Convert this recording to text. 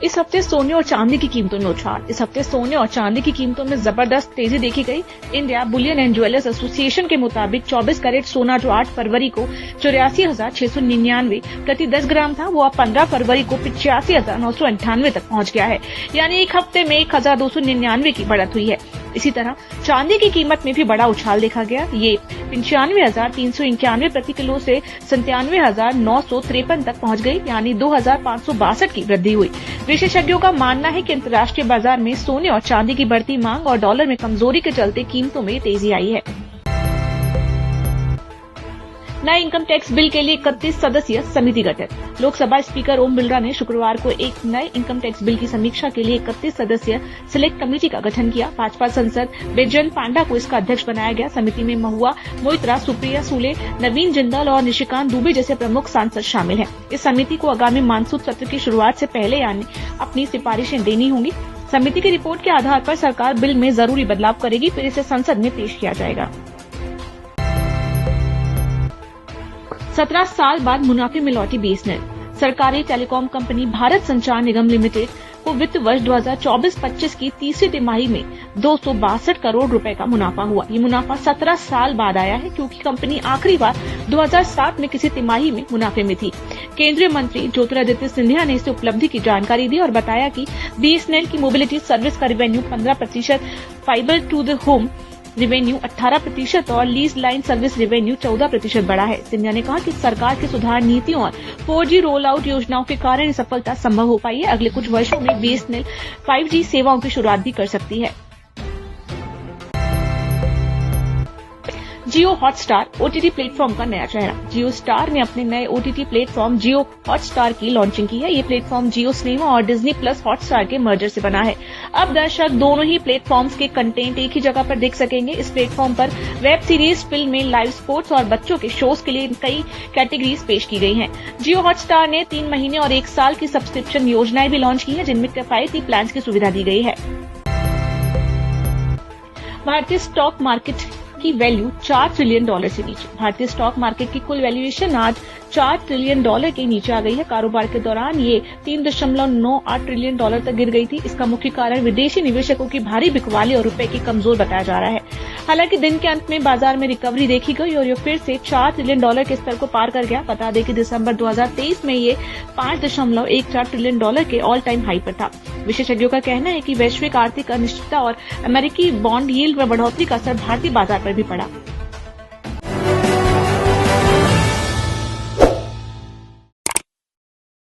इस हफ्ते सोने और चांदी की कीमतों में उछाल। इस हफ्ते सोने और चांदी की कीमतों में जबरदस्त तेजी देखी गई। India Boolean and jewellers association के मुताबिक 24 कैरेट सोना जो 8 फरवरी को 84,699 प्रति 10 ग्राम था, वो अब 15 फरवरी को 85,998 तक पहुंच गया है। यानी एक हफ्ते में 1,299 की बढ़त हुई है। इसी तरह चांदी की कीमत में भी बड़ा उछाल देखा गया। ये 95,391 प्रति किलो से 97,953 तक पहुंच गई, यानी 2,562 की वृद्धि हुई। विशेषज्ञों का मानना है कि अंतर्राष्ट्रीय बाजार में सोने और चांदी की बढ़ती मांग और डॉलर में कमजोरी के चलते कीमतों में तेजी आई है। नए इनकम टैक्स बिल के लिए 31 सदस्यीय समिति गठित। लोकसभा स्पीकर ओम बिरला ने शुक्रवार को एक नए इनकम टैक्स बिल की समीक्षा के लिए 31 सदस्यीय सिलेक्ट कमेटी का गठन किया। भाजपा सांसद बैजयंत पांडा को इसका अध्यक्ष बनाया गया। समिति में महुआ मोइत्रा, सुप्रिया सूले, नवीन जिंदल और निशिकांत दुबे जैसे प्रमुख सांसद शामिल हैं। इस समिति को आगामी मानसून सत्र की शुरुआत से पहले यानी अपनी सिफारिशें देनी होंगी। समिति की रिपोर्ट के आधार पर सरकार बिल में जरूरी बदलाव करेगी, फिर इसे संसद में पेश किया जाएगा। 17 साल बाद मुनाफे में लौटी बीएसएनएल। सरकारी टेलीकॉम कंपनी भारत संचार निगम लिमिटेड को वित्त वर्ष 2024-25 की तीसरी तिमाही में 262 करोड़ रुपए का मुनाफा हुआ। ये मुनाफा 17 साल बाद आया है, क्योंकि कंपनी आखिरी बार 2007 में किसी तिमाही में मुनाफे में थी। केंद्रीय मंत्री ज्योतिरादित्य सिंधिया ने इस उपलब्धि की जानकारी दी और बताया कि बीएसएनएल की मोबिलिटी सर्विस का revenue 15%, fibre to the home revenue 18% और लीज लाइन सर्विस रेवेन्यू 14% बढ़ा है। सिंधिया ने कहा कि सरकार की सुधार नीतियों और 4G रोल आउट योजनाओं के कारण ये सफलता संभव हो पाई है। अगले कुछ वर्षों में बीएसएनएल 5G सेवाओं की शुरुआत भी कर सकती है। जियो हॉटस्टार ओटीटी प्लेटफॉर्म का नया चेहरा। जियो स्टार ने अपने नए ओटीटी प्लेटफॉर्म जियो हॉटस्टार की लॉन्चिंग की है। ये प्लेटफॉर्म जियो सिनेमा और डिज्नी प्लस हॉटस्टार के मर्जर से बना है। अब दर्शक दोनों ही प्लेटफॉर्म्स के कंटेंट एक ही जगह पर देख सकेंगे। इस प्लेटफॉर्म पर वेब सीरीज, फिल्में, लाइव स्पोर्ट्स और बच्चों के शोज के लिए कई कैटेगरीज पेश की गई हैं। जियो हॉटस्टार ने 3 महीने और 1 साल की सब्सक्रिप्शन योजनाएं भी लॉन्च की है, जिनमें किफायती प्लान की सुविधा दी गई है। भारतीय स्टॉक मार्केट की वैल्यू $4 ट्रिलियन से नीचे। भारतीय स्टॉक मार्केट की कुल वैल्यूएशन आज $4 ट्रिलियन के नीचे आ गई है। कारोबार के दौरान ये 3.98 ट्रिलियन तक गिर गई थी। इसका मुख्य कारण विदेशी निवेशकों की भारी बिकवाली और रुपए की कमजोर बताया जा रहा है। हालांकि दिन के अंत में बाजार में रिकवरी देखी गई और ये फिर से $4 ट्रिलियन के स्तर को पार कर गया। बता दें कि दिसंबर 2023 में ये $5.14 ट्रिलियन के ऑल टाइम हाई पर था। विशेषज्ञों का कहना है कि वैश्विक आर्थिक अनिश्चितता और अमेरिकी बॉन्ड यील्ड में बढ़ोतरी का असर भारतीय बाजार पर भी पड़ा।